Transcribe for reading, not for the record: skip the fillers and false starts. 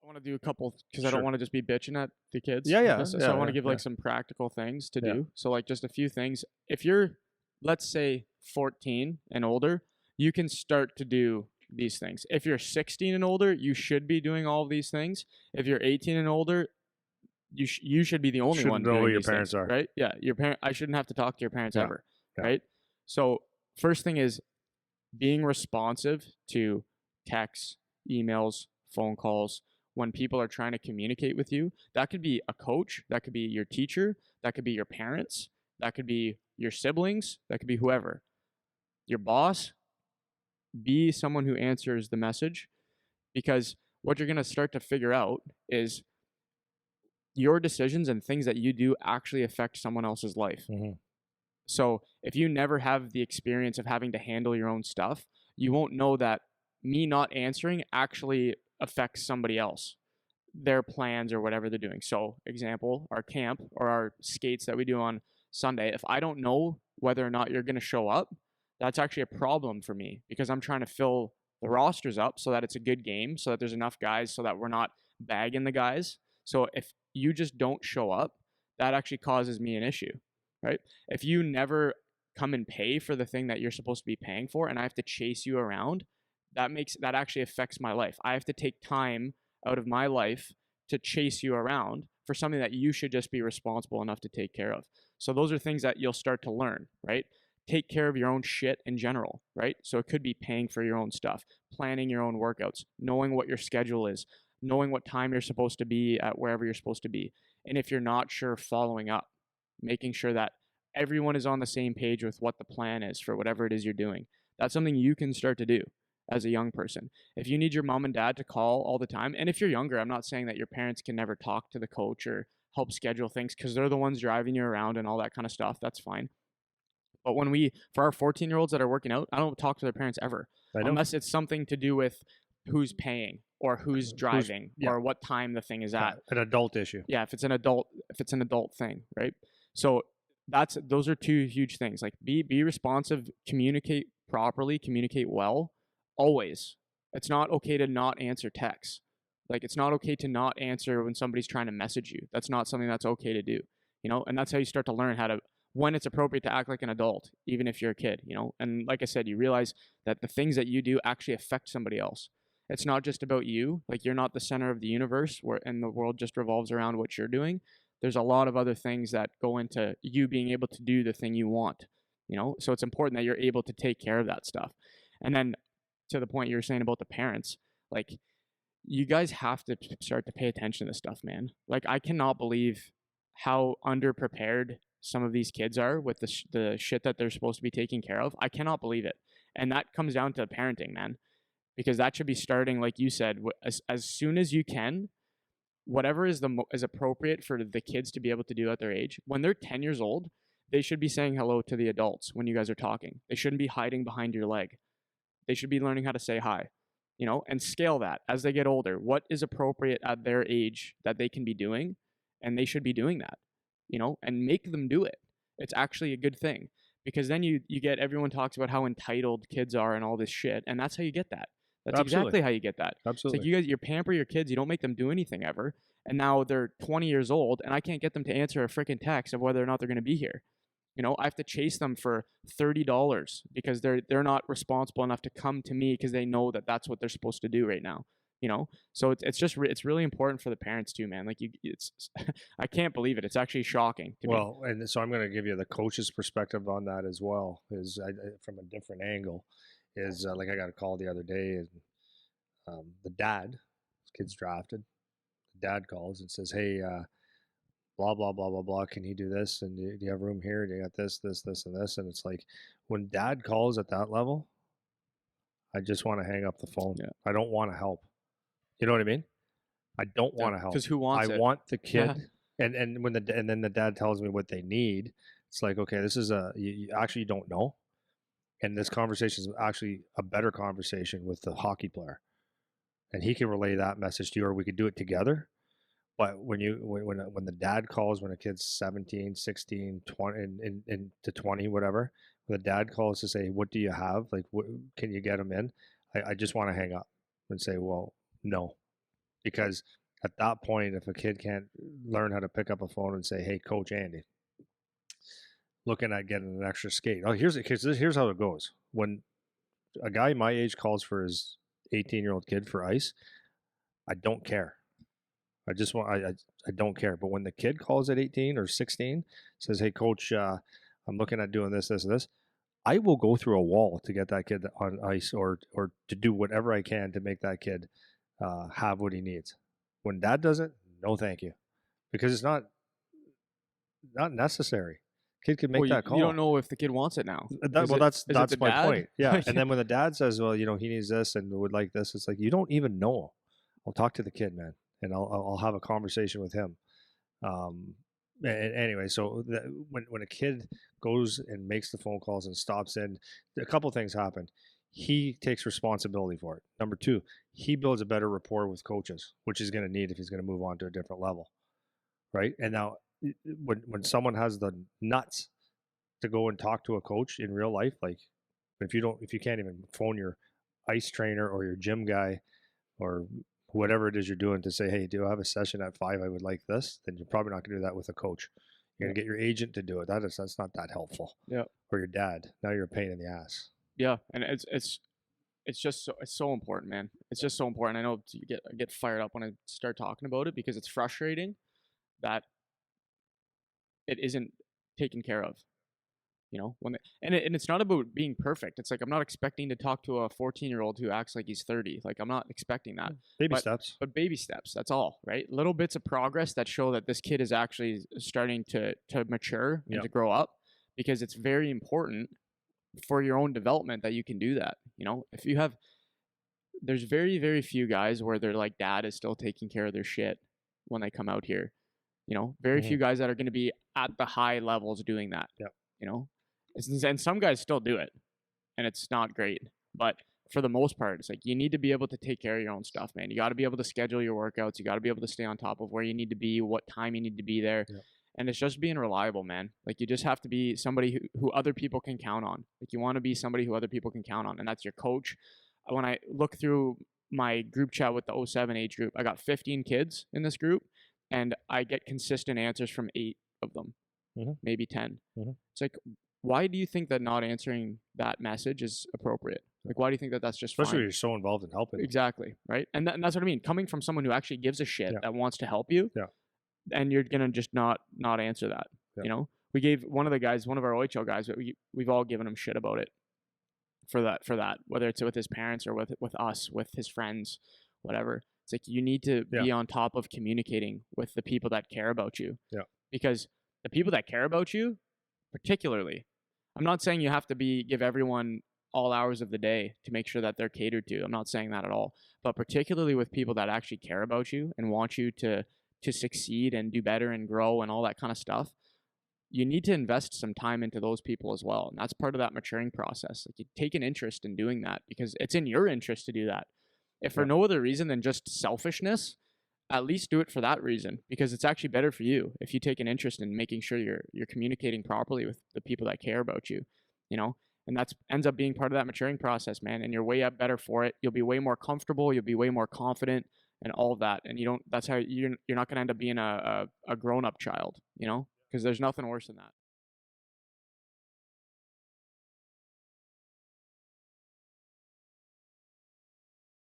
I want to do a couple because I don't Sure. want to just be bitching at the kids. Yeah, yeah, So I yeah, want to yeah, give yeah, like some practical things to yeah. do. So like just a few things. If you're, let's say 14 and older, you can start to do these things. If you're 16 and older, you should be doing all of these things. If you're 18 and older, you should be the only Shouldn't one know who doing your these things, parents are. right? Yeah, your parent. I shouldn't have to talk to your parents Yeah, ever, yeah. right? So first thing is being responsive to texts, emails, phone calls when people are trying to communicate with you. That could be a coach, that could be your teacher, that could be your parents, that could be your siblings, that could be whoever. Your boss, be someone who answers the message because what you're going to start to figure out is your decisions and things that you do actually affect someone else's life. Mm-hmm. So if you never have the experience of having to handle your own stuff, you won't know that me not answering actually affects somebody else, their plans or whatever they're doing. So, example, our camp or our skates that we do on Sunday, if I don't know whether or not you're going to show up, that's actually a problem for me because I'm trying to fill the rosters up so that it's a good game, so that there's enough guys so that we're not bagging the guys. So if you just don't show up, that actually causes me an issue, right? If you never come and pay for the thing that you're supposed to be paying for and I have to chase you around, that actually affects my life. I have to take time out of my life to chase you around for something that you should just be responsible enough to take care of. So those are things that you'll start to learn, right? Take care of your own shit in general, right? So it could be paying for your own stuff, planning your own workouts, knowing what your schedule is, knowing what time you're supposed to be at wherever you're supposed to be. And if you're not sure, following up, making sure that everyone is on the same page with what the plan is for whatever it is you're doing. That's something you can start to do as a young person. If you need your mom and dad to call all the time, and if you're younger, I'm not saying that your parents can never talk to the coach or help schedule things because they're the ones driving you around and all that kind of stuff. That's fine. But for our 14-year-olds that are working out, I don't talk to their parents ever I know. unless it's something to do with who's paying or who's driving Yeah, or what time the thing is at. an adult issue. Yeah, if it's an adult thing, right? So those are two huge things. Like be responsive, communicate properly, communicate well, always. It's not okay to not answer texts. Like it's not okay to not answer when somebody's trying to message you. That's not something that's okay to do. And that's how you start to learn how to when it's appropriate to act like an adult, even if you're a kid. And like I said, you realize that the things that you do actually affect somebody else. It's not just about you. Like you're not the center of the universe and the world just revolves around what you're doing. There's a lot of other things that go into you being able to do the thing you want. So it's important that you're able to take care of that stuff. And then to the point you were saying about the parents, like you guys have to start to pay attention to this stuff, man. Like I cannot believe how underprepared some of these kids are with the shit that they're supposed to be taking care of. I cannot believe it. And that comes down to parenting, man, because that should be starting, like you said, as soon as you can. Whatever is appropriate for the kids to be able to do at their age. When they're 10 years old, they should be saying hello to the adults when you guys are talking. They shouldn't be hiding behind your leg. They should be learning how to say hi, and scale that as they get older. What is appropriate at their age that they can be doing, and they should be doing that, and make them do it. It's actually a good thing because then you get everyone talks about how entitled kids are and all this shit, and that's how you get that. That's Absolutely. exactly how you get that. It's Absolutely. like you pamper your kids, you don't make them do anything ever, and now they're 20 years old, and I can't get them to answer a freaking text of whether or not they're going to be here. I have to chase them for $30 because they're not responsible enough to come to me because they know that that's what they're supposed to do right now. So it's really important for the parents too, man. Like it's I can't believe it. It's actually shocking to me. Well, and so I'm going to give you the coach's perspective on that as well, is from a different angle. Is like I got a call the other day, and the dad, his kid's drafted. The dad calls and says, "Hey, blah blah blah blah blah. Can you do this? And do you have room here? Do you got this, this, this, and this?" And it's like when dad calls at that level, I just want to hang up the phone. Yeah. I don't want to help. You know what I mean? I don't want to help because who wants I it? want the kid. Yeah. And then the dad tells me what they need. It's like, okay, this is you actually don't know. And this conversation is actually a better conversation with the hockey player. And he can relay that message to you, or we could do it together. But when the dad calls when a kid's 17, 16, 20, and to 20, whatever, when the dad calls to say, what do you have? Like, can you get him in? I just want to hang up and say, well, no. because at that point, if a kid can't learn how to pick up a phone and say, "Hey, Coach Andy, looking at getting an extra skate." Oh, here's how it goes. When a guy my age calls for his 18-year-old kid for ice, I don't care. I just want I don't care. But when the kid calls at 18 or 16, says, "Hey, Coach, I'm looking at doing this, this, and this," I will go through a wall to get that kid on ice, or to do whatever I can to make that kid have what he needs. When dad does it, no, thank you, because it's not necessary. Kid can Well, make that you don't call. know if the kid wants it now. Well, Is it that's the my dad? point. Yeah, and then when the dad says, "Well, he needs this and would like this," it's like, you don't even know. I'll talk to the kid, man, and I'll have a conversation with him. Um, anyway, so when a kid goes and makes the phone calls and stops in, a couple things happen. He takes responsibility for it. Number two, he builds a better rapport with coaches, which he's going to need if he's going to move on to a different level, right? And now, when someone has the nuts to go and talk to a coach in real life, like if you can't even phone your ice trainer or your gym guy or whatever it is you're doing to say, "Hey, do I have a session at 5? I would like this," then you're probably not going to do that with a coach. You're going to get your agent to do it. That's not that helpful. Yeah. Or your dad. Now you're a pain in the ass. Yeah, and it's just it's so important, man. It's just so important. I know I get fired up when I start talking about it because it's frustrating that it isn't taken care of. And it's not about being perfect. It's like I'm not expecting to talk to a 14-year-old who acts like he's 30. Like I'm not expecting that. Baby but, steps. But baby steps. That's all, right? Little bits of progress that show that this kid is actually starting to mature and to grow up, because it's very important for your own development that you can do that. If you have, there's very, very few guys where they're like, dad is still taking care of their shit when they come out here. Very few guys that are going to be at the high levels doing that. Yeah. And some guys still do it, and it's not great. But for the most part, it's like you need to be able to take care of your own stuff, man. You got to be able to schedule your workouts. You got to be able to stay on top of where you need to be, what time you need to be there. Yeah. And it's just being reliable, man. Like you just have to be somebody who other people can count on. Like you want to be somebody who other people can count on, and that's your coach. When I look through my group chat with the 07 age group, I got 15 kids in this group, and I get consistent answers from 8 of them, maybe 10. It's like, why do you think that not answering that message is appropriate? Like, why do you think that that's just especially fine? when you're so involved in helping? Exactly, right? And that's what I mean. Coming from someone who actually gives a shit, that wants to help you, and you're gonna just not answer that. We gave one of the guys, one of our OHL guys, we've all given him shit about it for that, whether it's with his parents or with us, with his friends, whatever. It's like you need to be on top of communicating with the people that care about you. Yeah. Because the people that care about you, particularly, I'm not saying you have to give everyone all hours of the day to make sure that they're catered to. I'm not saying that at all. But particularly with people that actually care about you and want you to succeed and do better and grow and all that kind of stuff, you need to invest some time into those people as well. And that's part of that maturing process. Like you take an interest in doing that because it's in your interest to do that. If for no other reason than just selfishness, at least do it for that reason, because it's actually better for you if you take an interest in making sure you're communicating properly with the people that care about you, and that ends up being part of that maturing process, man. And you're way up better for it. You'll be way more comfortable. You'll be way more confident and all of that. And that's how you're not going to end up being a grown-up child, because there's nothing worse than that.